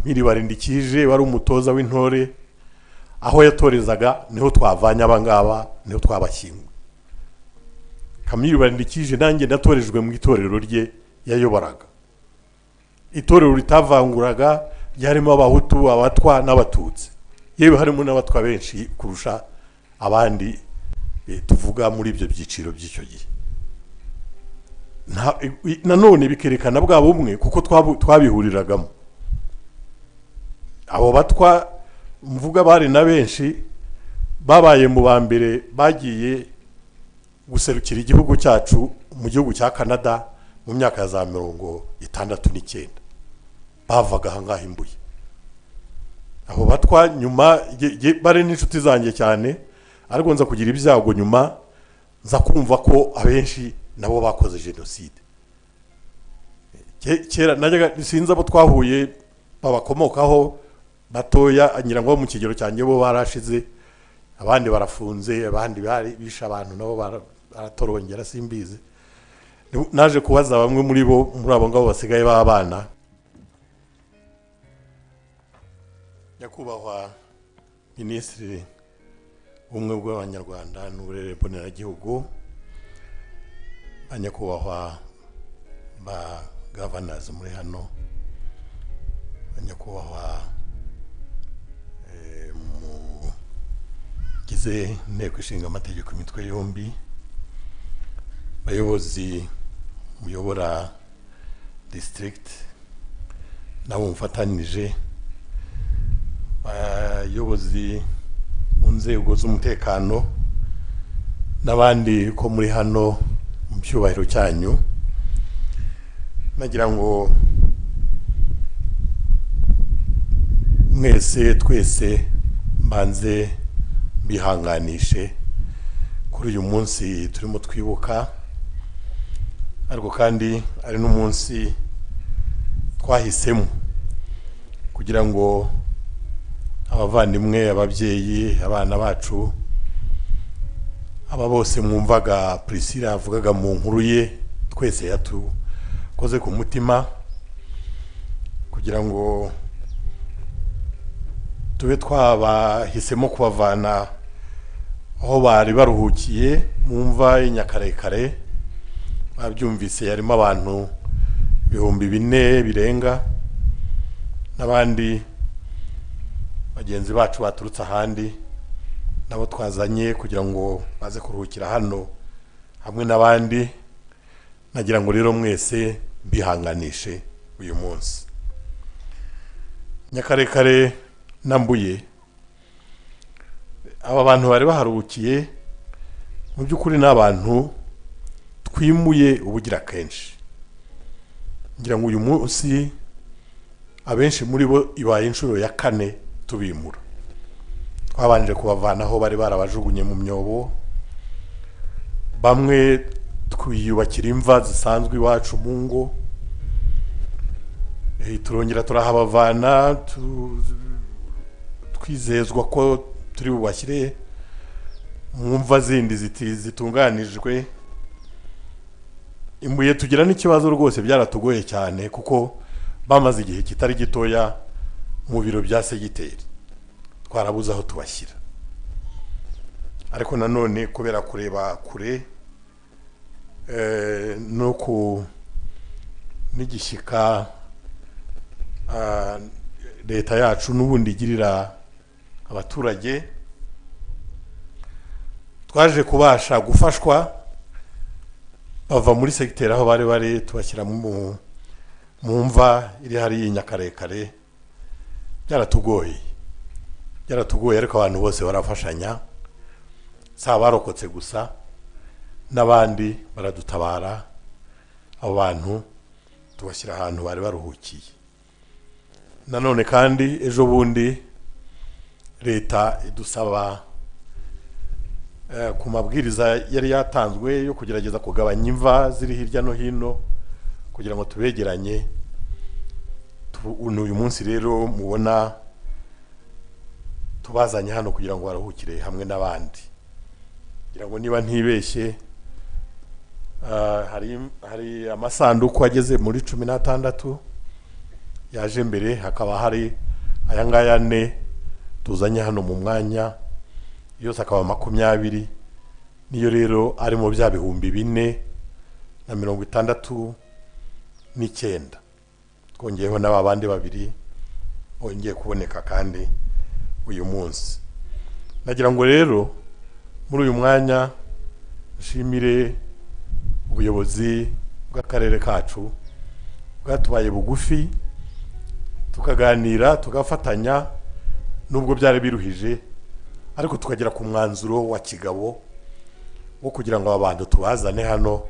Kamili Barindikije wari umutoza w'intore, aho yatorezaga niho twavanye abangaba, niho twabashyingwe. Kamili Barindikije nanjye natorejwe mu itorero rye yayoboraga. Itorero ritavanguraga, ryarimo abahutu, abatwa n'abatutsi, yewe harimo n'abatwa benshi kurusha abandi tuvuga muri ibyo byiciro by'icyo gihe. Nanone bikerekana bwa bumwe kuko twabihuriragamo. Abo batwa mvuga bari na benshi babaye mu bambere bagiye guserukira igihugu cyacu mu gihugu cya Canada mu myaka ya za 69 bavaga hangaha imbuye. Abo batwa nyuma bare n'inshuti zanjye cyane, ariko nza kugira ibyago nyuma nza kumva ko abenshi nabo bakoze genocide. Kera najyaga sinza abo twahuye babakomokaho batoya, nyirango mu kigero cyanjye bo barashize, abandi barafunze, abandi bari bisha abantu nabo baratorongera simbize. Naje kubaza bamwe muri abo ngabo basigaye b'abana. Nyakubahwa Minisitiri w'ubumwe bw'Abanyarwanda n'uburere mboneragihugu, nyakubahwa ba governors muri hano, nyakubahwa mugize inteko ishinga amategeko imitwe yombi, bayobozi muyobora district nabo mfatanije, bayobozi mu nzego z'umutekano n'abandi ko muri hano mu cyubahiro cyanyu, nagira ngo mwese twese mbanze bihanganishe kuri uyu munsi turimo twibuka, ariko kandi ari n'umunsi twahisemo kugira ngo abavandimwe, ababyeyi, abana bacu, aba bose mwumvaga Priscilla avugaga mu nkuru ye, twese yatukoze ku mutima kugira ngo tube twabahisemo kubavana aho bari baruhukiye mu mva y'Nyakarekare. Babyumvise yarimo abantu 4,000 birenga, n'abandi bagenzi bacu baturutse ahandi nabo twazanye kugira ngo baze kuruhukira hano hamwe n'abandi. Nagira ngo rero mwese bihanganishe uyu munsi. Nyakarekare nambuye aba bantu bari baharukiye mu by'ukuri n'abantu twimuye ubugira kenshi. Ngira ngo uyu munsi abenshi muri bo ibaye inshuro ya 4 tubimura. Twabanje kubavanaho bari barabajugunye mu myobo, bamwe twiyubakira imva zisanzwe iwacu mu ngo, turongera turahabavana twizezwa ko turi bubashyire mu mva zindi zitunganijwe. Imbuye tugira n'ikibazo rwose, byaratugoye cyane kuko bamaze igihe kitari gitoya mu biro bya segiteri, twarabuze aho tubashyira. Ariko nanone kubera kureba kure no ku n'igishyika leta yacu n'ubundi igirira abaturage, twaje kubasha gufashwa bava muri segiteri aho bari tubashyira mu mva iri hari Nyakarekare. Byaratugoye, ariko abantu bose barafashanya, saba barokotse gusa n'abandi baradutabara. Abo bantu tubashyira ahantu bari baruhukiye. Nanone kandi ejo bundi leta idusaba ku mabwiriza yari yatanzwe yo kugerageza kugabanya imva ziri hirya no hino kugira ngo tubegeranye. Uyu munsi rero mubona tubazanye hano kugira ngo baruhukire hamwe n'abandi. Kugira ngo niba ntibeshye hari amasanduku ageze muri 16 yaje mbere, hakaba hari aya ngaya ane tuzanye hano mu mwanya, yose akaba 20, niyo rero ari mu bya bihumbi 469, twongeyeho n'abandi babiri bongeye kuboneka kandi uyu munsi. Nagira ngo rero muri uyu mwanya nshimire ubuyobozi bw'akarere kacu bwatubaye bugufi, tukaganira tugafatanya, nubwo byari biruhije, ariko tukagera ku mwanzuro wa kigabo wo kugira ngo abantu tubazane hano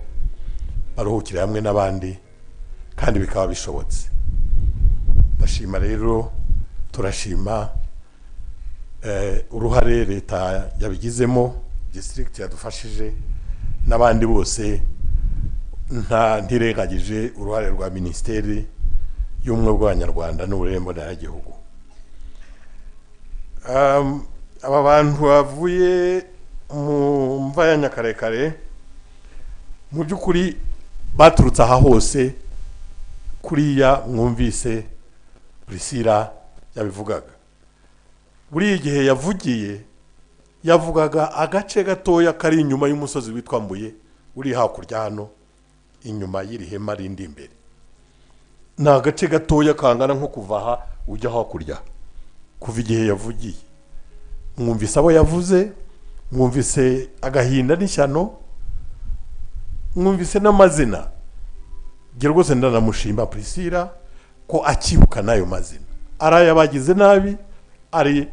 baruhukire hamwe n'abandi, kandi bikaba bishobotse. Ndashima rero, turashima uruhare leta yabigizemo, district yadufashije, n'abandi bose ntirengagije uruhare rwa Ministeri y'Ubumwe bw'Abanyarwanda n'Uburere Mboneragihugu. Aba bantu bavuye mu mva ya Nyakarekare mu by'ukuri baturutse aha hose kuriya mwumvise Priscilla yabivugaga. Buri gihe yavugaga agace gatoya kari inyuma y'umusozi witwa Mbuye, uri hakurya hano inyuma y'iri hema rindi imbere. Na agace gatoya kangana nko kuva aha ujya hakurya. Kuva igihe yavugiye, mwumvise abo yavuze, mwumvise agahinda n'ishyano, mwumvise n'amazina. Nge rwose ndanamushima Priscilla ko akibuka nayo mazina. Ari abagize nabi, ari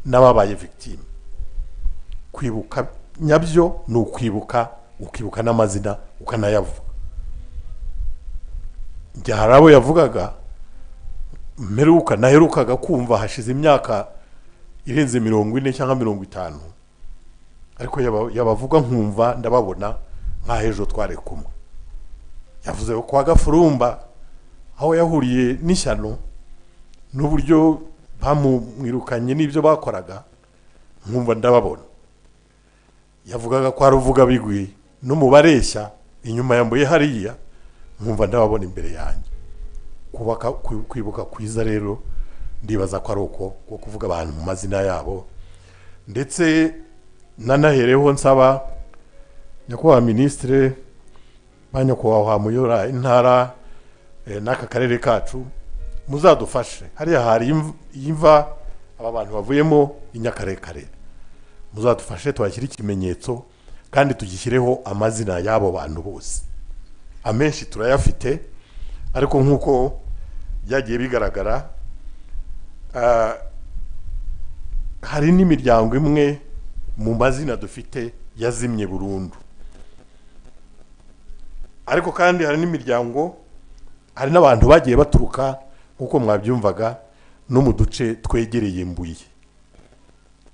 n'ababaye victime. Kwibuka nyabyo ni ukibuka n'amazina ukanayavuga. Nge hari abo yavugaga naherukaga kumva hashize imyaka irenze 40 cyangwa 50, ariko yabavuga nkumva ndababona nkahejo tware kumwe. Yavuze ko kwa Gafurumba aho yahuriye n'ishyano n'uburyo bamumwirukanye n'ibyo bakoraga, nkumva ndababona. Yavugaga ko aruvuga bigwi no mubareshya inyuma yambuye hariya, nkumva ndababona imbere yanjye. Kwibuka kwiza rero ndibaza ko ari uko kuvuga abantu mu mazina yabo. Ndetse nanahereho nsaba nyakubahwa Ministre banyakubahwa muyora intara n'aka karere kacu, muzadufashe hariya hari imva aba bantu bavuyemo inyakarekare, muzadufashe twashyira ikimenyetso kandi tugishyireho amazina y'abo bantu bose. Amenshi turayafite, ariko nkuko byagiye bigaragara, hari n'imiryango imwe mu mazina dufite yazimye burundu. Ariko kandi hari n'imiryango, hari n'abantu bagiye baturuka nkuko mwabyumvaga no mu duce twegereye Mbuye,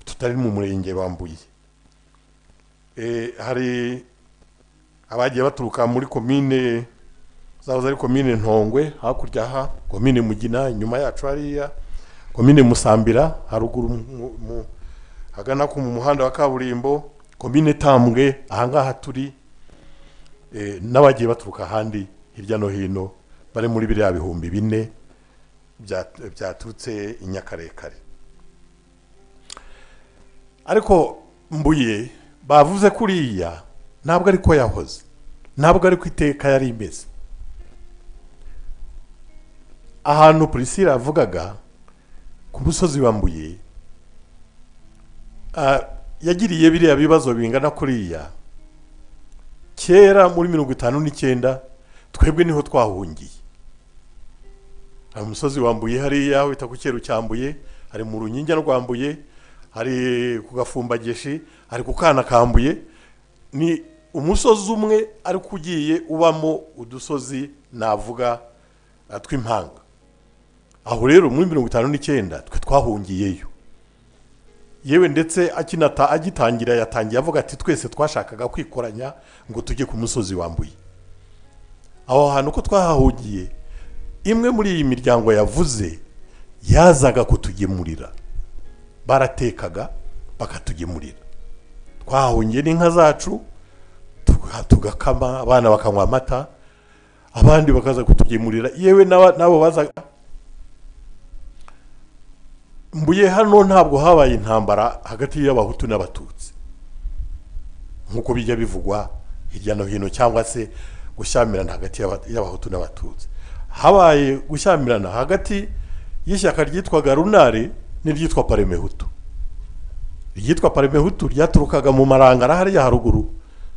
tutari mu murenge wa Mbuye. Hari abagiye baturuka muri komine zahoze ari komine Ntongwe hakurya aha, komine Mugina inyuma yacu hariya, komine Musambira haruguru hagana ku muhanda wa kaburimbo, komine Tambwe ahangaha turi, n'abagiye baturuka handi hirya no hino bari muri biriya bihumbi 4 byaturutse inyakarekare. Ariko Mbuye bavuze kuriya ntabwo ariko yahoze, ntabwo ari kwiteka yari imeze. Ahantu Priscilla avugaga ku musozi wa Mbuye, yagiriye biriya bibazo bingana kuriya kera muri 59 twebwe niho twahungiye. Umusozi wa Mbuye hariya wita ku Cyeru cyambuye, hari mu Runyinya rwambuye, hari ku Gafumbageshi, hari ku Kana kambuye. Ni umusozi umwe ariko ugiye ubamo udusozi navuga tw'impanga. Aho rero muri 59 twe twahungiyeyo. Yewe ndetse agitangira yatangiye avuga ati twese twashakaga kwikoranya ngo tujye ku musozi wa Mbuye. Aho hantu ko twahahungiye, imwe muri iyi miryango yavuze yazaga kutugemurira, baratekaga bakatugemurira. Twahungiye n'inka zacu tugakama, abana bakanywa amata, abandi bakaza kutugemurira. Yewe nabo bazaga Mbuye hano ntabwo habaye intambara hagati y'abahutu n'abatutsi nkuko bijya bivugwa hirya no hino, cyangwa se gushyamirana hagati y'abahutu n'abatutsi. Habaye gushyamirana hagati y'ishyaka ryitwaga Runari n'iryitwa Paremehutu. Iryitwa Paremehutu ryaturukaga mu Marangara hariya haruguru,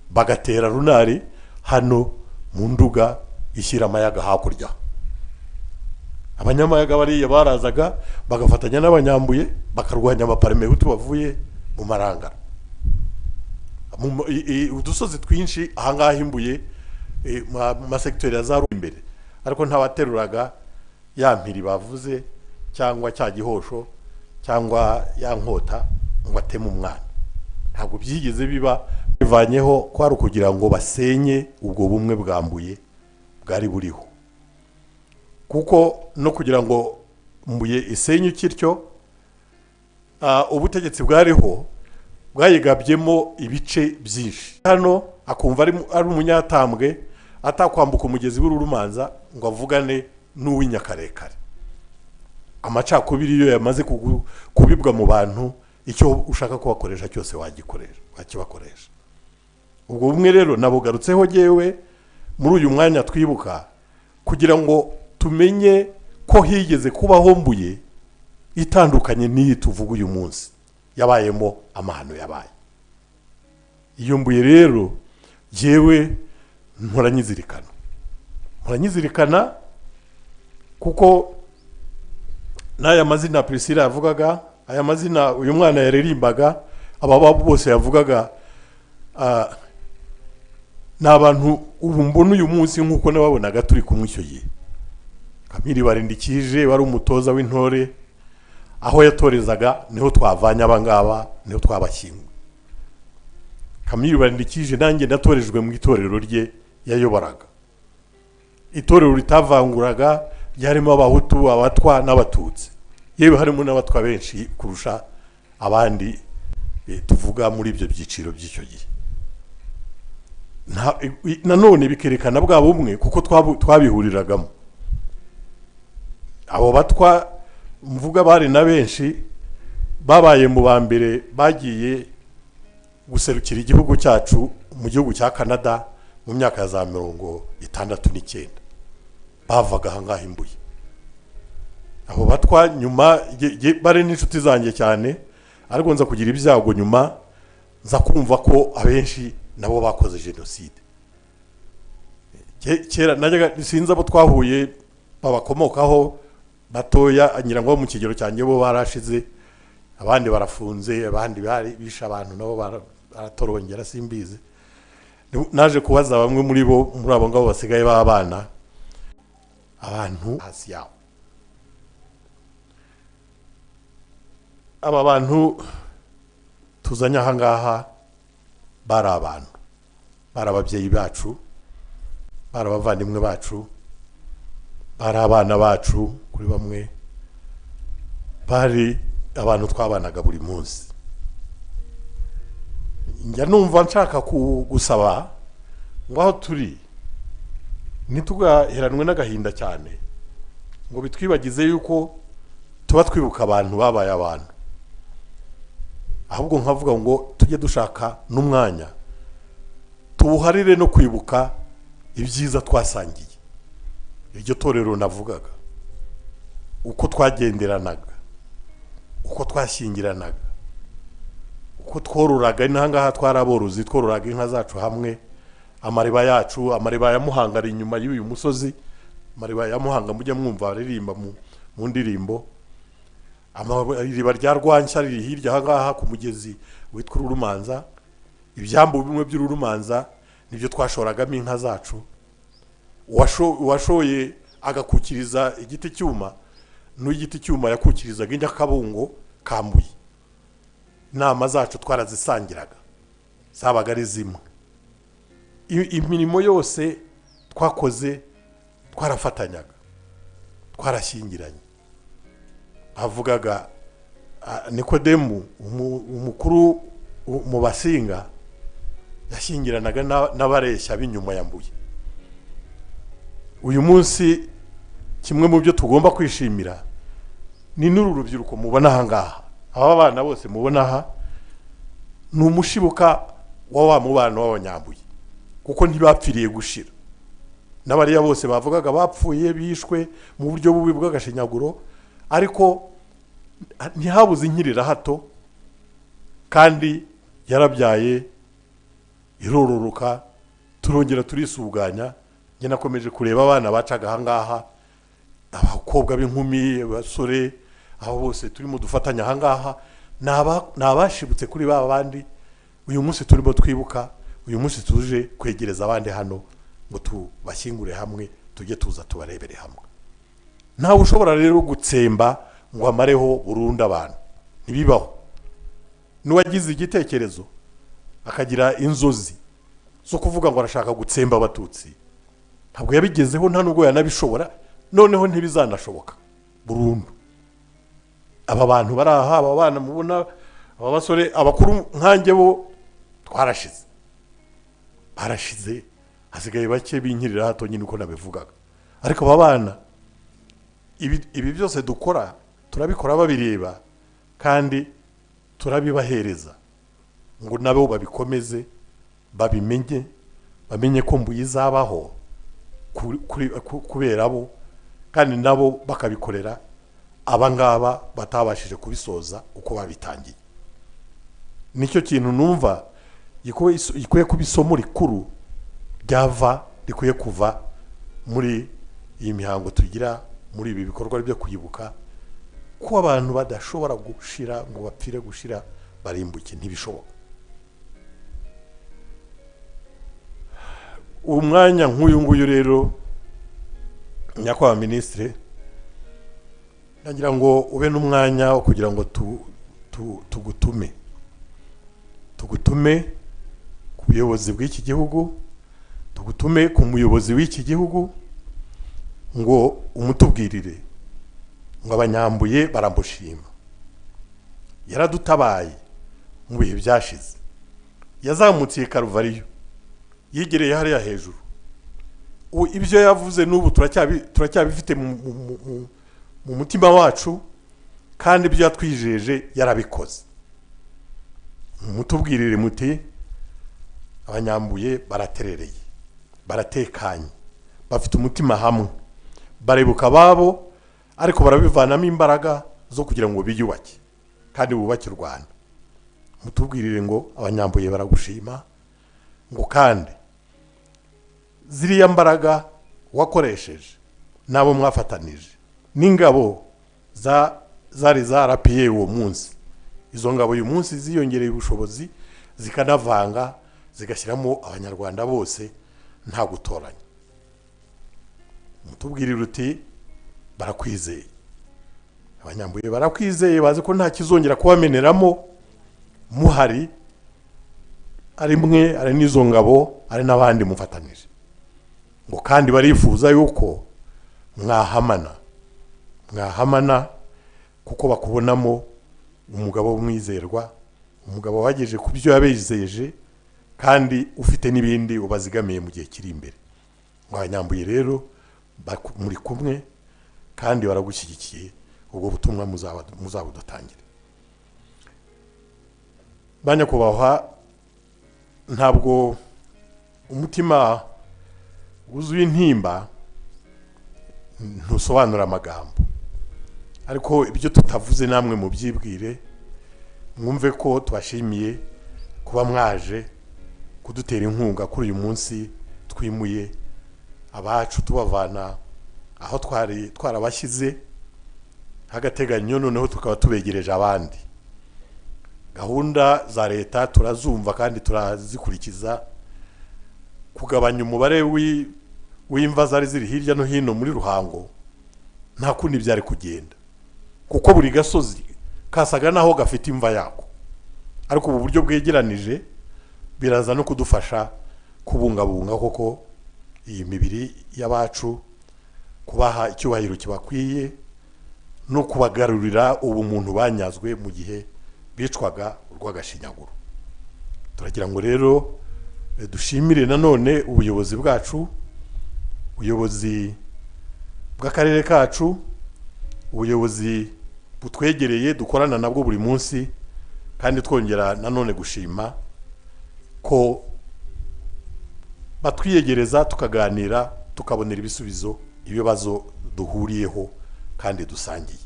bagatera Runari hano mu Nduga ishyira amayaga hakurya. Abanyamayaga bariya barazaga bagafatanya n'Abanyambuye bakarwanya Abaparemehutu bavuye mu Marangara. Udusozi twinshi ahangaha Imbuye ma secteur ya za imbere, ariko ntawateruraga ya mpiri bavuze cyangwa cya gihosho cyangwa ya nkota ngo ateme umwana. Ntabwo byigeze biba, bivanyeho kwari kugira ngo basenye ubwo bumwe bwambuye bwari buriho, kuko no kugira ngo Mbuye isenye kityo ubutegetsi bwariho bwayigabyemo ibice byinshi. Hano akumva ari umunyatambwe atakwambuka umugezi w'Ururumanza ngo avugane n'uw'inyakarekare. Amacakubiri iyo yamaze kubibwa mu bantu, icyo ushaka kubakoresha cyose wakibakoresha. Ubwo bumwe rero nabugarutseho jewe muri uyu mwanya twibuka, kugira ngo tumenye ko higeze kubaho Mbuye itandukanye n'iyi tuvuga uyu munsi, yabayemo amahano yabaye. Iyo Mbuye rero jewe muranyizirikana kuko n'aya mazina Priscilla yavugaga, aya mazina uyu mwana yaririmbaga, aba bose yavugaga, n'abantu ubu mbona uyu munsi nkuko nababonaga turi kumwe icyo gihe. Kamiri Barindikije wari umutoza w'intore, aho yatorezaga niho twavanye abangaba, niho twabashyinguye. Kamiri Barindikije nanjye natorejwe mu itorero rye yayoboraga, itorero ritavanguraga, ryarimo Abahutu, Abatwa n'Abatutsi, yewe harimo n'Abatwa benshi kurusha abandi tuvuga muri ibyo byiciro by'icyo gihe. Nanone bikerekana bwa bumwe kuko twabihuriragamo. Abo Batwa mvuga bari na benshi babaye mu bambere bagiye guserukira igihugu cyacu mu gihugu cya Canada mu myaka ya za 69, bavaga ahangaha Imbuye. Abo Batwa nyuma bari n'inshuti zanjye cyane, ariko nza kugira ibyago nyuma nza kumva ko abenshi nabo bakoze jenoside. Kera najyaga sinza abo twahuye babakomokaho batoya, nyirango mu kigero cyanjye bo barashize, abandi barafunze, abandi bari bisha abantu nabo baratorongera simbize. Naje kubaza bamwe muri abo ngabo basigaye babana abantu hasi yawo. Aba bantu tuzanya ahangaha bari abantu, bari ababyeyi bacu, bari abavandimwe bacu, bari abana bacu, kuri bamwe bari abantu twabanaga buri munsi. Njya numva nshaka gusaba ngo aho turi ntitugaheranwe n'agahinda cyane, ngo bitwibagize yuko tuba twibuka abantu babaye abantu, ahubwo nkavuga ngo tujye dushaka n'umwanya tuwuharire no kwibuka ibyiza twasangiye. Iryo torero navugaga, uko twagenderanaga, uko twashyingiranaga, uko twororaga. N'ahangaha twaraborozi, twororaga inka zacu hamwe, amariba yacu, amariba ya Muhanga ari inyuma y'uyu musozi, amariba ya Muhanga mujya mwumva aririmba mu ndirimbo. Amariba rya Rwanshya riri hirya ahangaha ku mugezi witwa Ururumanza. Ibyambu bimwe by'Ururumanza nibyo twashoragamo inka zacu. Uwashoye agakukiriza igiti cyuma, n'igiti cyuma yakukirizaga Inyakabungo Kambuye. Inama zacu twarazisangiraga, zabaga ari zimwe. Imirimo yose twakoze twarafatanyaga, twarashyingiranye. Avugaga Nikodemu umukuru mu Basinga yashyingiranaga n'abareshya b'inyuma ya Mbuye. Uyu munsi kimwe mu byo tugomba kwishimira ni n'uru rubyiruko mubona aha ngaha, aba bana bose mubona aha ni umushibuka wa mubano w'Abanyambuye, kuko ntibapfiriye gushira. N'abariya bose bavugaga bapfuye bishwe mu buryo bubi bw'agashinyaguro, ariko ntihabuze inkirira hato, kandi yarabyaye irororoka, turongera turisuganya. Njye nakomeje kureba abana bacaga aha ngaha, abakobwa b'inkumi, abasore, abo bose turimo dufatanya aha ngaha, nabashibutse kuri ba bandi uyu munsi turimo twibuka, uyu munsi tuje kwegereza abandi hano ngo tubashyingure hamwe, tujye tuza tubarebere hamwe. Ntawe ushobora rero gutsemba ngo amareho burundu abantu, ntibibaho. N'uwagize igitekerezo akagira inzozi zo kuvuga ngo arashaka gutsemba Abatutsi, ntabwo yabigezeho, nta nubwo yanabishobora, noneho ntibizanashoboka burundu. Aba bantu baraha, aba bana mubona, aba basore, abakuru nkanjye bo twarashize, barashize, hasigaye bake binkirira hato nyine uko nabivugaga. Ariko aba bana ibi byose dukora turabikora babireba, kandi turabibahereza ngo nabo babikomeze, babimenye, bamenye ko Mbuye izabaho kubera bo, kandi nabo bakabikorera abangaba batabashije kubisoza uko babitangiye. Nicyo kintu numva gikwiye kuba isomo rikuru rikwiye kuva muri iyi mihango tugira, muri ibi bikorwa byo kwibuka, ko abantu badashobora gushira ngo bapfire gushira barimbuke, ntibishoboka. Umwanya nk'uyu nguyu rero, nyakubahwa Minisitiri, nagira ngo ube n'umwanya wo kugira ngo tugutume ku buyobozi bw'iki gihugu, tugutume ku muyobozi w'iki gihugu, ngo umutubwirire ngo Abanyambuye baramushima, yaradutabaye mu bihe byashize, yazamutse Karuvariyo, yigereye hariya hejuru. Ibyo yavuze n'ubu turacyabifite mu mutima wacu, kandi ibyo yatwijeje yarabikoze. Mutubwirire muti Abanyambuye baraterereye, baratekanye, bafite umutima hamwe, barebuka babo, ariko barabivanamo imbaraga zo kugira ngo biyubake kandi bubake u Rwanda. Mutubwirire ngo Abanyambuye baragushima, ngo kandi ziriya mbaraga wakoresheje nabo mwafatanije n'ingabo zari zarapiye uwo munsi, izo ngabo uyu munsi ziyongereye ubushobozi, zikanavanga, zigashyiramo Abanyarwanda bose nta gutoranya. Mutubwirire uti barakwizeye, Abanyambuye barakwizeye, bazi ko nta kizongera kubameneramo muhari, ari mwe, ari n'izo ngabo, ari n'abandi mufatanije, ngo kandi barifuza yuko mwahamana kuko bakubonamo umugabo w'umwizerwa, umugabo wagejeje ku byo yabejeje, kandi ufite n'ibindi ubazigamiye mu gihe kiri imbere. Ngo Abanyambuye rero muri kumwe kandi baragushyigikiye, ubwo butumwa muzabudutangire. Banyakubahwa, ntabwo umutima wuzuye intimba ntusobanura amagambo, ariko ibyo tutavuze namwe mu byibwire, mwumve ko tubashimiye kuba mwaje kudutera inkunga kuri uyu munsi twimuye abacu tubavana aho twarabashyize hagateganyo, noneho tukaba tubegereje abandi. Gahunda za leta turazumva kandi turazikurikiza, kugabanya umubare w'imva zari ziri hirya no hino muri Ruhango nta kundi byari kugenda, kuko buri gasozi kasaga naho gafite imva yako, ariko ubu buryo bwegeranije biraza no kudufasha kubungabunga koko iyi mibiri y'abacu, kubaha icyubahiro kibakwiye, no kubagarurira ubumuntu banyazwe mu gihe bicwaga urw'agashinyaguro. Turagira ngo rero dushimire nanone ubuyobozi bwacu, ubuyobozi bw'akarere kacu, ubuyobozi butwegereye dukorana nabwo buri munsi, kandi twongera nanone gushima ko batwiyegereza tukaganira tukabonera ibisubizo ibibazo duhuriyeho kandi dusangiye.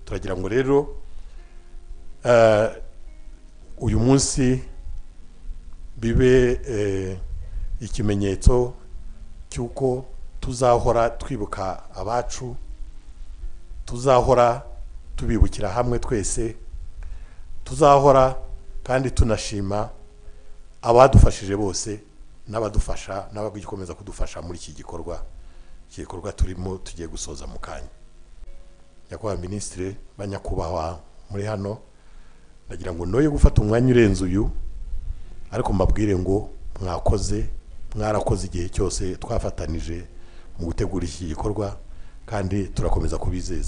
Turagira ngo rero uyu munsi bibe ikimenyetso cyuko tuzahora twibuka abacu, tuzahora tubibukira hamwe twese, tuzahora kandi tunashima abadufashije bose n'abadufasha n'abagikomeza kudufasha muri iki gikorwa turimo tugiye gusoza mu kanya. Nyakubahwa Minisitiri, banyakubahwa muri hano, ndagira ngo noye gufata umwanya urenze uyu, ariko mbabwire ngo mwarakoze igihe cyose twafatanije mu gutegura iki gikorwa, kandi turakomeza kubizeza.